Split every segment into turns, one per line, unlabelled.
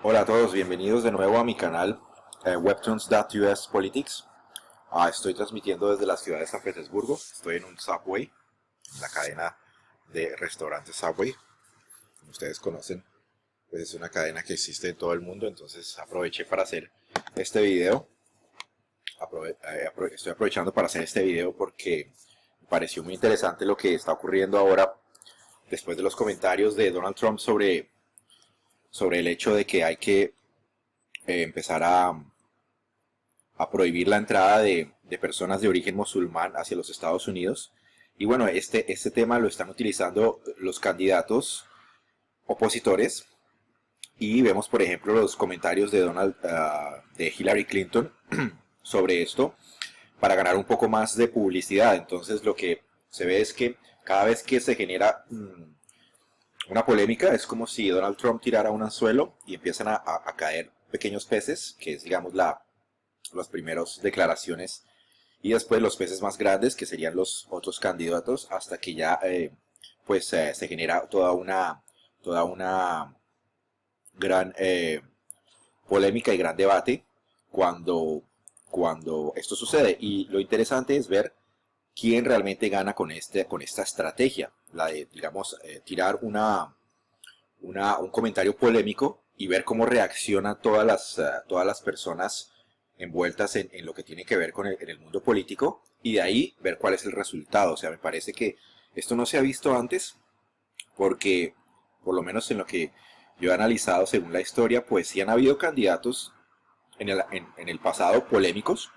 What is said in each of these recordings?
Hola a todos, bienvenidos de nuevo a mi canal Webtoons.us Politics. Estoy transmitiendo desde la ciudad de San Petersburgo. Estoy en un Subway, la cadena de restaurantes Subway. Como ustedes conocen, pues es una cadena que existe en todo el mundo. Entonces aproveché para hacer este video. Estoy aprovechando para hacer este video porque me pareció muy interesante lo que está ocurriendo ahora después de los comentarios de Donald Trump sobre el hecho de que hay que empezar a prohibir la entrada de personas de origen musulmán hacia los Estados Unidos. Y bueno, este tema lo están utilizando los candidatos opositores. Y vemos, por ejemplo, los comentarios de de Hillary Clinton sobre esto para ganar un poco más de publicidad. Entonces lo que se ve es que cada vez que se genera una polémica, es como si Donald Trump tirara un anzuelo y empiezan a caer pequeños peces, que es, digamos, las primeras declaraciones, y después los peces más grandes, que serían los otros candidatos, hasta que ya se genera toda una gran polémica y gran debate cuando esto sucede. Y lo interesante es ver quién realmente gana con esta estrategia, la de, digamos, tirar un comentario polémico y ver cómo reaccionan todas las personas envueltas en lo que tiene que ver con el mundo político, y de ahí ver cuál es el resultado. O sea, me parece que esto no se ha visto antes, porque por lo menos en lo que yo he analizado según la historia, pues sí han habido candidatos en el pasado polémicos,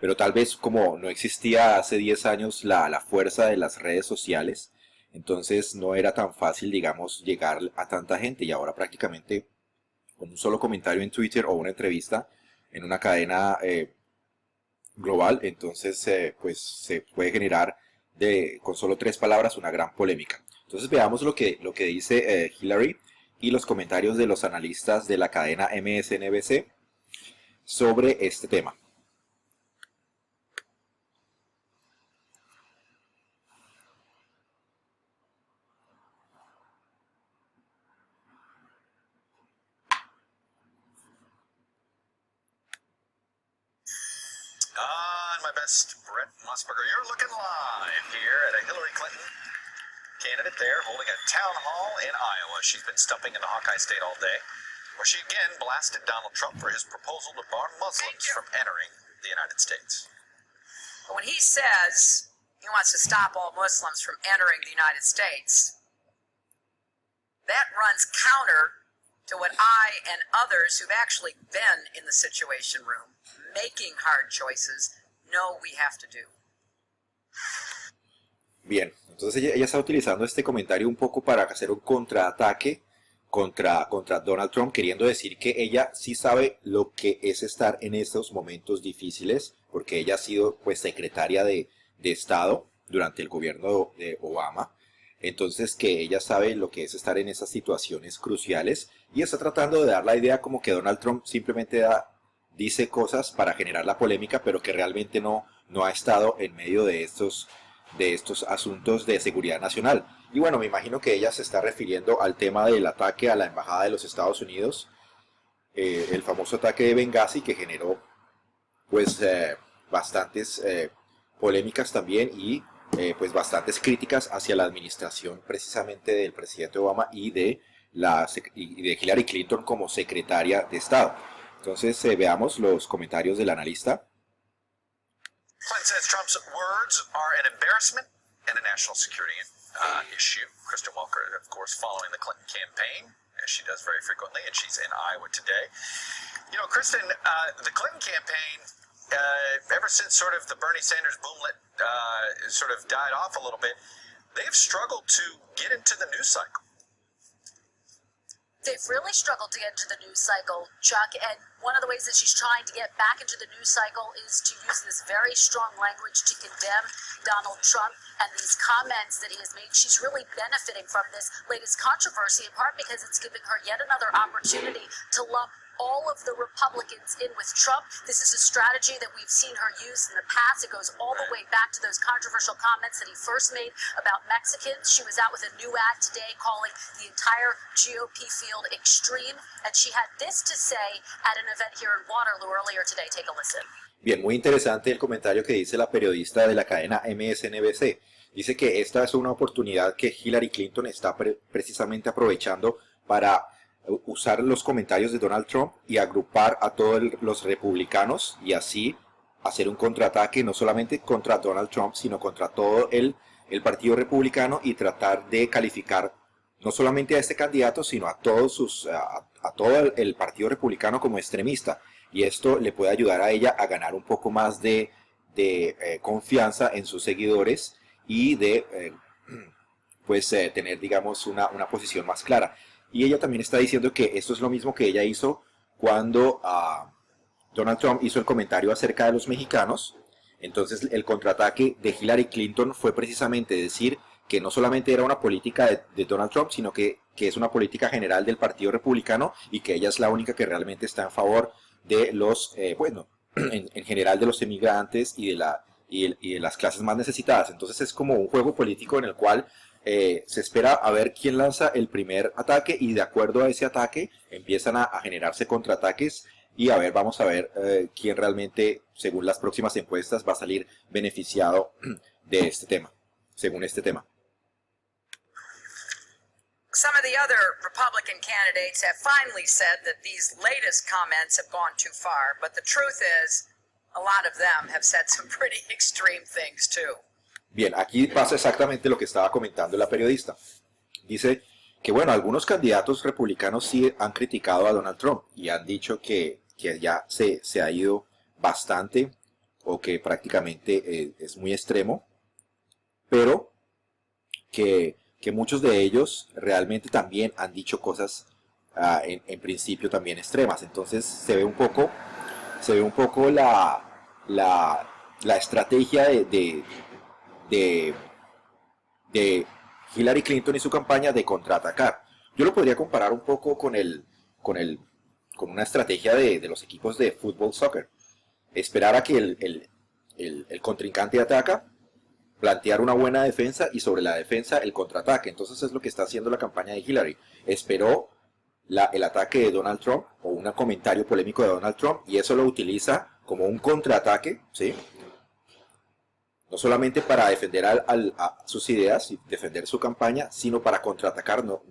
pero tal vez como no existía hace 10 años la fuerza de las redes sociales, entonces no era tan fácil, digamos, llegar a tanta gente. Y ahora prácticamente con un solo comentario en Twitter o una entrevista en una cadena global, entonces pues se puede generar con solo 3 palabras una gran polémica. Entonces veamos lo que dice Hillary y los comentarios de los analistas de la cadena MSNBC sobre este tema.
My best, Brett Musburger. You're looking live here at a Hillary Clinton candidate there holding a town hall in Iowa. She's been stumping into Hawkeye State all day, where she again blasted Donald Trump for his proposal to bar Muslims from entering the United States.
But when he says he wants to stop all Muslims from entering the United States, that runs counter to what I and others who've actually been in the Situation Room, making hard choices, know we have to do.
Bien, entonces ella está utilizando este comentario un poco para hacer un contraataque contra Donald Trump, queriendo decir que ella sí sabe lo que es estar en estos momentos difíciles, porque ella ha sido pues secretaria de Estado durante el gobierno de Obama. Entonces que ella sabe lo que es estar en esas situaciones cruciales, y está tratando de dar la idea como que Donald Trump simplemente dice cosas para generar la polémica, pero que realmente no ha estado en medio de estos asuntos de seguridad nacional. Y bueno, me imagino que ella se está refiriendo al tema del ataque a la embajada de los Estados Unidos, el famoso ataque de Benghazi, que generó pues bastantes polémicas también, y pues bastantes críticas hacia la administración precisamente del presidente Obama y de Hillary Clinton como secretaria de Estado. Entonces veamos los comentarios del analista.
Clinton says Trump's words are an embarrassment and a national security issue. Kristen Welker, of course, following the Clinton campaign, as she does very frequently, and she's in Iowa today. You know, Kristen, the Clinton campaign, ever since sort of the Bernie Sanders boomlet sort of died off a little bit, they've struggled to get into the news cycle.
They've really struggled to get into the news cycle, Chuck, and one of the ways that she's trying to get back into the news cycle is to use this very strong language to condemn Donald Trump and these comments that he has made. She's really benefiting from this latest controversy, in part because it's giving her yet another opportunity to lump all of the Republicans in with Trump. This is a strategy that we've seen her use in the past. It goes all the way back to those controversial comments that he first made about Mexicans. She was out with a new ad today calling the entire GOP field extreme, and she had this to say at an event here in Waterloo earlier today. Take a listen.
Bien, muy interesante el comentario que dice la periodista de la cadena MSNBC. Dice que esta es una oportunidad que Hillary Clinton está precisamente aprovechando para usar los comentarios de Donald Trump y agrupar a todos los republicanos y así hacer un contraataque no solamente contra Donald Trump, sino contra todo el partido republicano y tratar de calificar no solamente a este candidato, sino a todos a todo el partido republicano como extremista. Y esto le puede ayudar a ella a ganar un poco más de confianza en sus seguidores y de tener, digamos, una posición más clara. Y ella también está diciendo que esto es lo mismo que ella hizo cuando Donald Trump hizo el comentario acerca de los mexicanos. Entonces el contraataque de Hillary Clinton fue precisamente decir que no solamente era una política de Donald Trump, sino que es una política general del Partido Republicano y que ella es la única que realmente está en favor de los, en general de los emigrantes y de las clases más necesitadas. Entonces es como un juego político en el cual se espera a ver quién lanza el primer ataque y de acuerdo a ese ataque empiezan a generarse contraataques y vamos a ver quién realmente, según las próximas encuestas, va a salir beneficiado de este tema, según este tema.
Some of the other Republican candidates have finally said that these latest comments have gone too far, but the truth is, a lot of them have said some pretty extreme things too.
Bien, aquí pasa exactamente lo que estaba comentando la periodista. Dice que, bueno, algunos candidatos republicanos sí han criticado a Donald Trump y han dicho que ya se ha ido bastante o que prácticamente es muy extremo, pero que muchos de ellos realmente también han dicho cosas en principio también extremas. Entonces se ve un poco la estrategia de Hillary Clinton y su campaña de contraatacar. Yo lo podría comparar un poco con una estrategia de los equipos de fútbol, soccer. Esperar a que el contrincante ataca, plantear una buena defensa y sobre la defensa el contraataque. Entonces es lo que está haciendo la campaña de Hillary. Esperó el ataque de Donald Trump o un comentario polémico de Donald Trump y eso lo utiliza como un contraataque, ¿sí? No solamente para defender a sus ideas y defender su campaña, sino para contraatacar no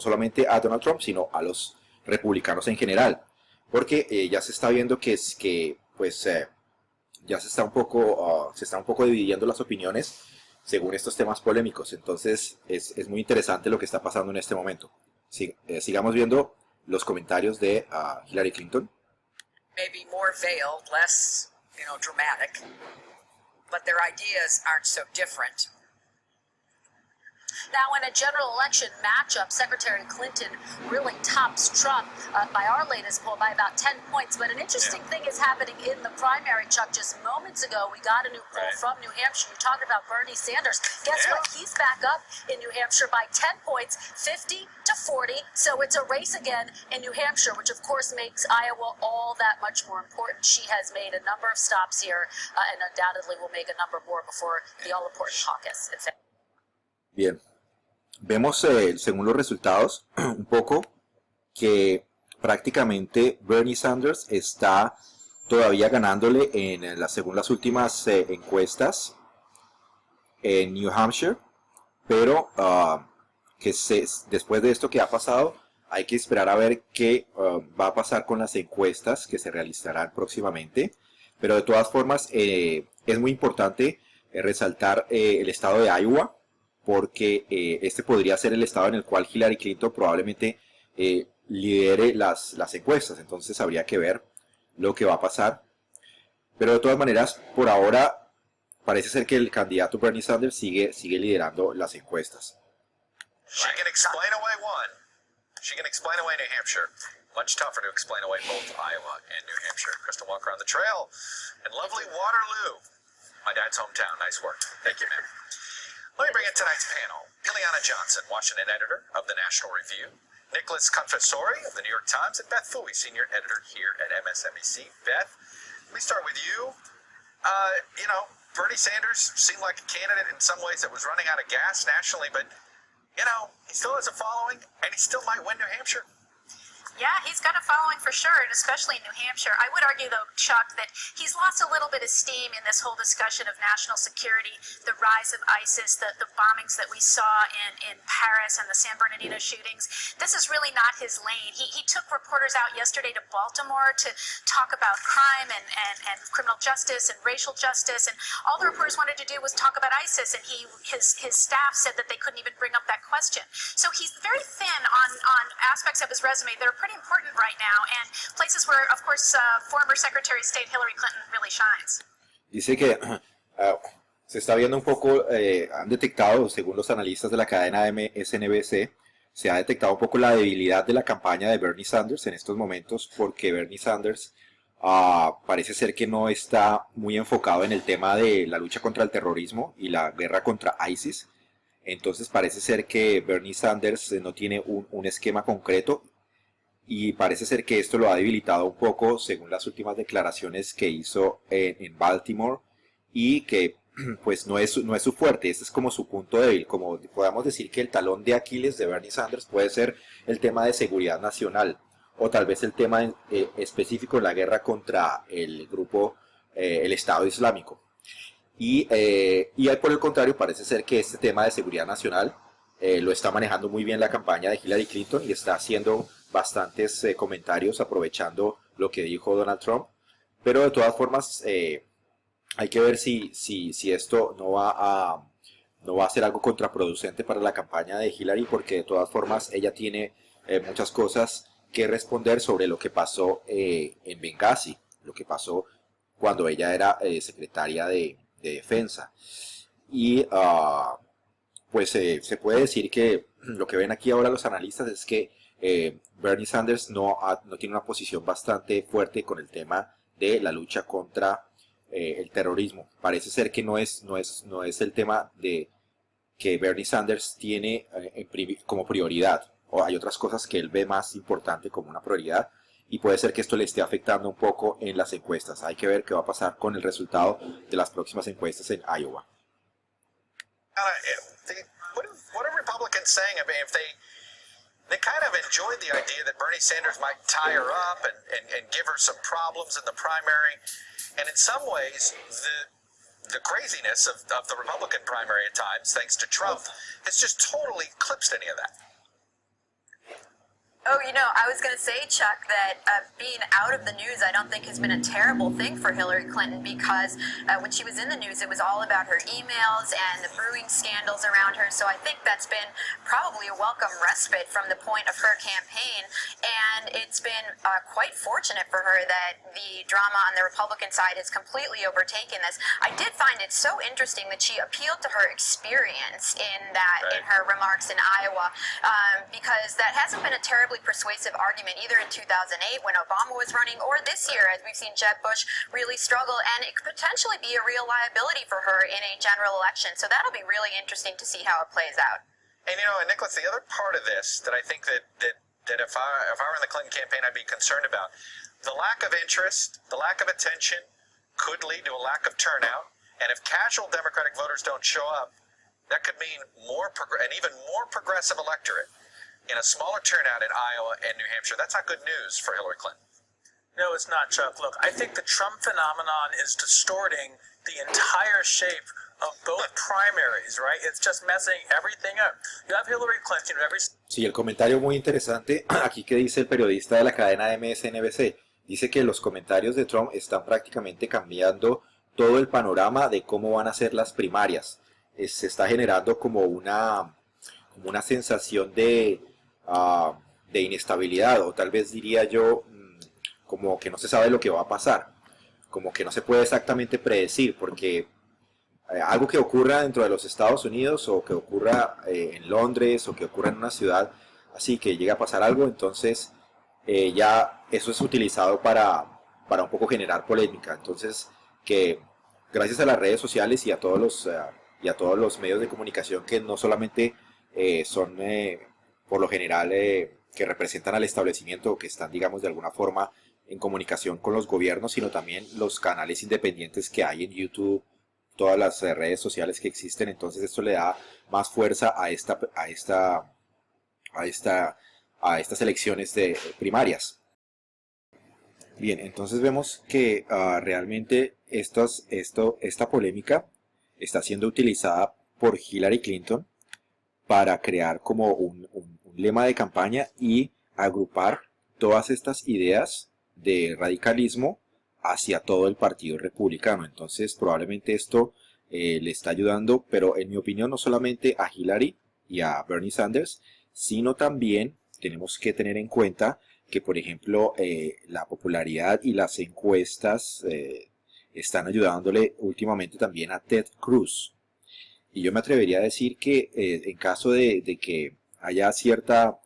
solamente a Donald Trump, sino a los republicanos en general. Porque ya se está viendo ya se está un poco dividiendo las opiniones según estos temas polémicos. Entonces es muy interesante lo que está pasando en este momento. Sigamos viendo los comentarios de Hillary Clinton.
Maybe more veiled, less, dramatic, but their ideas aren't so different.
Now, in a general election matchup, Secretary Clinton really tops Trump by our latest poll by about 10 points. But an interesting thing is happening in the primary, Chuck. Just moments ago, we got a new poll from New Hampshire. You talked about Bernie Sanders. Guess what? He's back up in New Hampshire by 10 points, 50 to 40. So it's a race again in New Hampshire, which of course makes Iowa all that much more important. She has made a number of stops here and undoubtedly will make a number more before the all-important caucus.
Bien. Vemos, según los resultados, un poco que prácticamente Bernie Sanders está todavía ganándole según las últimas encuestas en New Hampshire, pero después de esto que ha pasado, hay que esperar a ver qué va a pasar con las encuestas que se realizarán próximamente. Pero de todas formas, es muy importante resaltar el estado de Iowa, porque este podría ser el estado en el cual Hillary Clinton probablemente lidere las encuestas. Entonces habría que ver lo que va a pasar. Pero de todas maneras, por ahora, parece ser que el candidato Bernie Sanders sigue liderando las encuestas.
She can explain away one. She can explain away New Hampshire. Much tougher to explain away both Iowa and New Hampshire. Kristen Walker on the trail in lovely Waterloo, my dad's hometown. Nice work. Thank you, ma'am. Let me bring in tonight's panel. Ileana Johnson, Washington editor of the National Review. Nicholas Confessori of the New York Times, and Beth Fooey, senior editor here at MSNBC. Beth, let me start with you. Bernie Sanders seemed like a candidate in some ways that was running out of gas nationally, but, he still has a following, and he still might win New Hampshire.
Yeah, he's got a following for sure, and especially in New Hampshire. I would argue, though, Chuck, that he's lost a little bit of steam in this whole discussion of national security, the rise of ISIS, the bombings that we saw in Paris and the San Bernardino shootings. This is really not his lane. He took reporters out yesterday to Baltimore to talk about crime and criminal justice and racial justice, and all the reporters wanted to do was talk about ISIS, and his staff said that they couldn't even bring up that question. So he's very thin on aspects of his resume that are pretty important right now, and places where, of course, former Secretary of State Hillary Clinton really shines.
Dice que se está viendo un poco, han detectado, según los analistas de la cadena MSNBC, se ha detectado un poco la debilidad de la campaña de Bernie Sanders en estos momentos, porque Bernie Sanders parece ser que no está muy enfocado en el tema de la lucha contra el terrorismo y la guerra contra ISIS. Entonces parece ser que Bernie Sanders no tiene un esquema concreto, y parece ser que esto lo ha debilitado un poco según las últimas declaraciones que hizo en Baltimore, y que pues no es su fuerte. Este es como su punto débil. Como podamos decir que el talón de Aquiles de Bernie Sanders puede ser el tema de seguridad nacional, o tal vez el tema específico de la guerra contra el grupo, el Estado Islámico. Y por el contrario, parece ser que este tema de seguridad nacional lo está manejando muy bien la campaña de Hillary Clinton, y está haciendo bastantes comentarios aprovechando lo que dijo Donald Trump. Pero de todas formas hay que ver si esto no va a ser algo contraproducente para la campaña de Hillary, porque de todas formas ella tiene muchas cosas que responder sobre lo que pasó en Benghazi, lo que pasó cuando ella era secretaria de defensa. Y pues se puede decir que lo que ven aquí ahora los analistas es que Bernie Sanders no tiene una posición bastante fuerte con el tema de la lucha contra el terrorismo. Parece ser que no es el tema de que Bernie Sanders tiene como prioridad, o hay otras cosas que él ve más importante como una prioridad, y puede ser que esto le esté afectando un poco en las encuestas. Hay que ver qué va a pasar con el resultado de las próximas encuestas en Iowa.
What are Republicans saying? I mean, if they kind of enjoyed the idea that Bernie Sanders might tie her up and give her some problems in the primary. And in some ways, the craziness of the Republican primary at times, thanks to Trump, has just totally eclipsed any of that.
Oh, I was going to say, Chuck, that being out of the news I don't think has been a terrible thing for Hillary Clinton, because when she was in the news, it was all about her emails and the brewing scandals around her. So I think that's been probably a welcome respite from the point of her campaign. And it's been quite fortunate for her that the drama on the Republican side has completely overtaken this. I did find it so interesting that she appealed to her experience in her remarks in Iowa, because that hasn't been a terribly persuasive argument either in 2008 when Obama was running, or this year as we've seen Jeb Bush really struggle, and it could potentially be a real liability for her in a general election. So that'll be really interesting to see how it plays out.
And and Nicholas, the other part of this that I think that if I were in the Clinton campaign, I'd be concerned about, the lack of interest, the lack of attention could lead to a lack of turnout, and if casual Democratic voters don't show up, that could mean an even more progressive electorate in a smaller turnout in Iowa and New Hampshire. That's not good news for Hillary Clinton.
No, it's not, Chuck. Look, I think the Trump phenomenon is distorting the entire shape of both primaries, right? It's just messing everything up. You have Hillary Clinton,
Sí, el comentario muy interesante aquí que dice el periodista de la cadena MSNBC. Dice que los comentarios de Trump están prácticamente cambiando todo el panorama de cómo van a ser las primarias. Se está generando como una sensación de inestabilidad, o tal vez diría yo como que no se sabe lo que va a pasar, como que no se puede exactamente predecir, porque algo que ocurra dentro de los Estados Unidos, o que ocurra en Londres, o que ocurra en una ciudad así, que llegue a pasar algo, entonces ya eso es utilizado para un poco generar polémica. Entonces, que gracias a las redes sociales y a todos los medios de comunicación, que no solamente son por lo general que representan al establecimiento o que están, digamos, de alguna forma en comunicación con los gobiernos, sino también los canales independientes que hay en YouTube, todas las redes sociales que existen. Entonces esto le da más fuerza a estas elecciones primarias. Bien, entonces vemos que realmente esta polémica está siendo utilizada por Hillary Clinton para crear como un lema de campaña y agrupar todas estas ideas de radicalismo hacia todo el partido republicano. Entonces probablemente esto le está ayudando, pero en mi opinión no solamente a Hillary y a Bernie Sanders, sino también tenemos que tener en cuenta que, por ejemplo, la popularidad y las encuestas están ayudándole últimamente también a Ted Cruz. Y yo me atrevería a decir que en caso de que haya cierta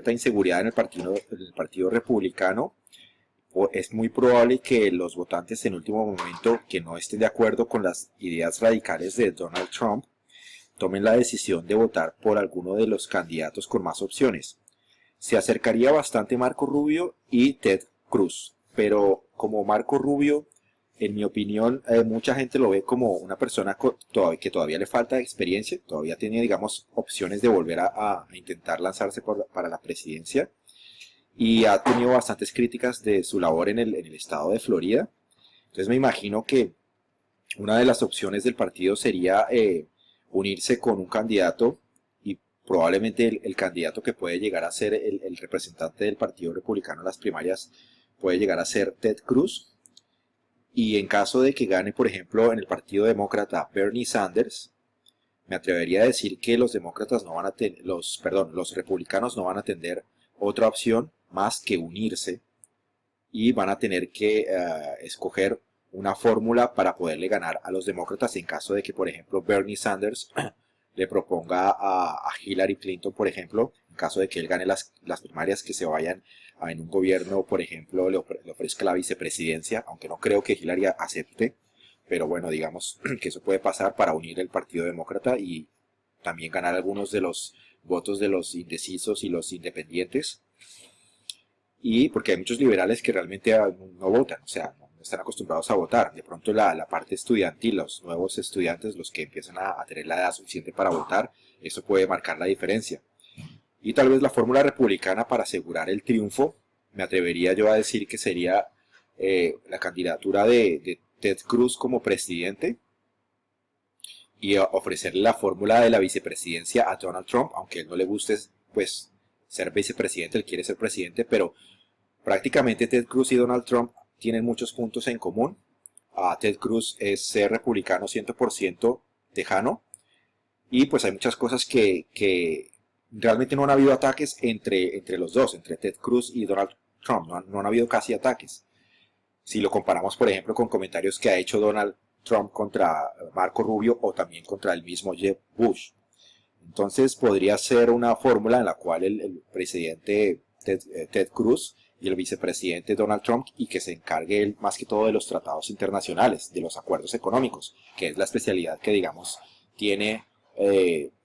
inseguridad en el partido republicano, es muy probable que los votantes en último momento que no estén de acuerdo con las ideas radicales de Donald Trump tomen la decisión de votar por alguno de los candidatos con más opciones. Se acercaría bastante Marco Rubio y Ted Cruz, pero como Marco Rubio, en mi opinión, mucha gente lo ve como una persona que todavía le falta experiencia, todavía tiene, digamos, opciones de volver a intentar lanzarse para la presidencia, y ha tenido bastantes críticas de su labor en el estado de Florida. Entonces me imagino que una de las opciones del partido sería unirse con un candidato, y probablemente el candidato que puede llegar a ser el representante del Partido Republicano en las primarias puede llegar a ser Ted Cruz. Y en caso de que gane, por ejemplo, en el Partido Demócrata Bernie Sanders, me atrevería a decir que los republicanos no van a tener otra opción más que unirse, y van a tener que escoger una fórmula para poderle ganar a los demócratas en caso de que, por ejemplo, Bernie Sanders le proponga a Hillary Clinton, por ejemplo, en caso de que él gane las primarias, que se vayan en un gobierno, por ejemplo, le ofrezca la vicepresidencia, aunque no creo que Hillary acepte, pero bueno, digamos que eso puede pasar para unir el Partido Demócrata y también ganar algunos de los votos de los indecisos y los independientes. Y porque hay muchos liberales que realmente no votan, o sea, no están acostumbrados a votar. De pronto la parte estudiantil, los nuevos estudiantes, los que empiezan a tener la edad suficiente para votar, eso puede marcar la diferencia. Y tal vez la fórmula republicana para asegurar el triunfo, me atrevería yo a decir que sería la candidatura de Ted Cruz como presidente, y ofrecerle la fórmula de la vicepresidencia a Donald Trump, aunque a él no le guste pues ser vicepresidente, él quiere ser presidente, pero prácticamente Ted Cruz y Donald Trump tienen muchos puntos en común. Ted Cruz es ser republicano 100% tejano, y pues hay muchas cosas que realmente no han habido ataques entre los dos, entre Ted Cruz y Donald Trump, no han habido casi ataques. Si lo comparamos, por ejemplo, con comentarios que ha hecho Donald Trump contra Marco Rubio o también contra el mismo Jeb Bush. Entonces podría ser una fórmula en la cual el presidente Ted Cruz y el vicepresidente Donald Trump, y que se encargue él más que todo de los tratados internacionales, de los acuerdos económicos, que es la especialidad que, digamos, tiene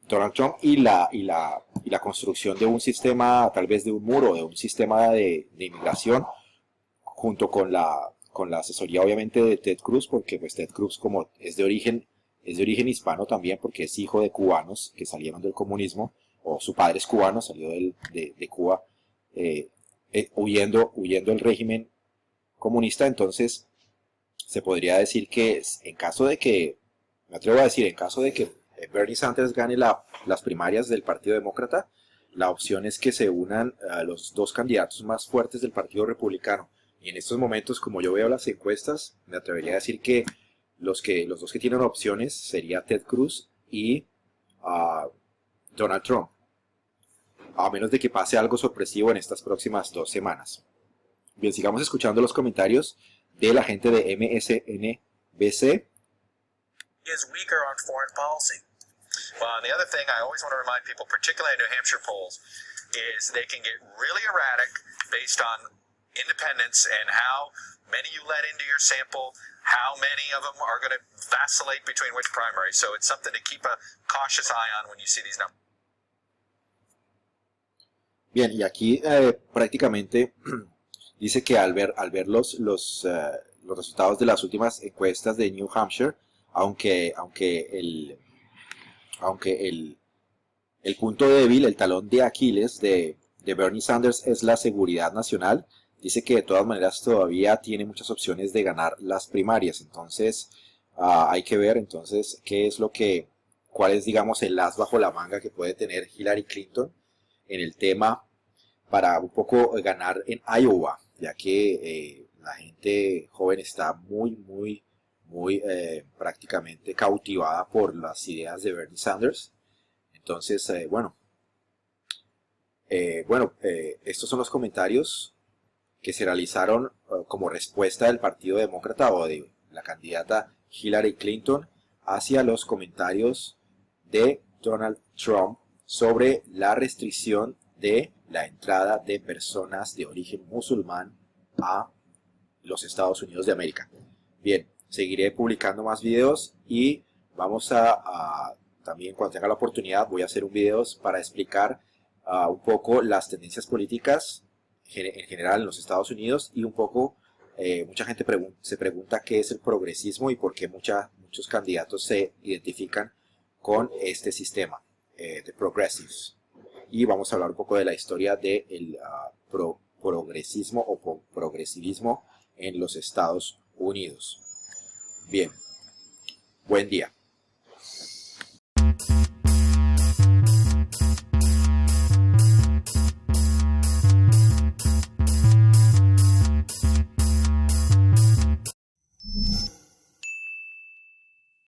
Donald Trump, y la construcción de un sistema, tal vez de un muro, de un sistema de inmigración, junto con la asesoría obviamente de Ted Cruz, porque pues Ted Cruz, como es de origen hispano también, porque es hijo de cubanos que salieron del comunismo, o su padre es cubano, salió de Cuba huyendo el régimen comunista. Entonces se podría decir que en caso de que Bernie Sanders gane las primarias del Partido Demócrata, la opción es que se unan a los dos candidatos más fuertes del Partido Republicano. Y en estos momentos, como yo veo las encuestas, me atrevería a decir que los dos que tienen opciones sería Ted Cruz y Donald Trump, a menos de que pase algo sorpresivo en estas próximas 2 semanas. Bien, sigamos escuchando los comentarios de la gente de MSNBC.
Is weaker on foreign policy.
Well, and the other thing I always want to remind people, particularly in New Hampshire polls, is they can get really erratic based on independents and how many you let into your sample, how many of them are going to vacillate between which primary. So it's something to keep a cautious eye on when you see these numbers.
Bien, y aquí prácticamente dice que al ver los resultados de las últimas encuestas de New Hampshire, aunque el punto débil, el talón de Aquiles de Bernie Sanders es la seguridad nacional, dice que de todas maneras todavía tiene muchas opciones de ganar las primarias. Entonces hay que ver entonces cuál es, digamos, el as bajo la manga que puede tener Hillary Clinton en el tema para un poco ganar en Iowa, ya que la gente joven está muy prácticamente cautivada por las ideas de Bernie Sanders. Entonces, estos son los comentarios que se realizaron como respuesta del Partido Demócrata o de la candidata Hillary Clinton hacia los comentarios de Donald Trump sobre la restricción de la entrada de personas de origen musulmán a los Estados Unidos de América. Bien, seguiré publicando más videos y vamos a también, cuando tenga la oportunidad, voy a hacer un video para explicar un poco las tendencias políticas en general en los Estados Unidos y un poco, mucha gente se pregunta qué es el progresismo y por qué muchos candidatos se identifican con este sistema de progressives. Y vamos a hablar un poco de la historia del progresismo o progresivismo en los Estados Unidos. Bien, buen día.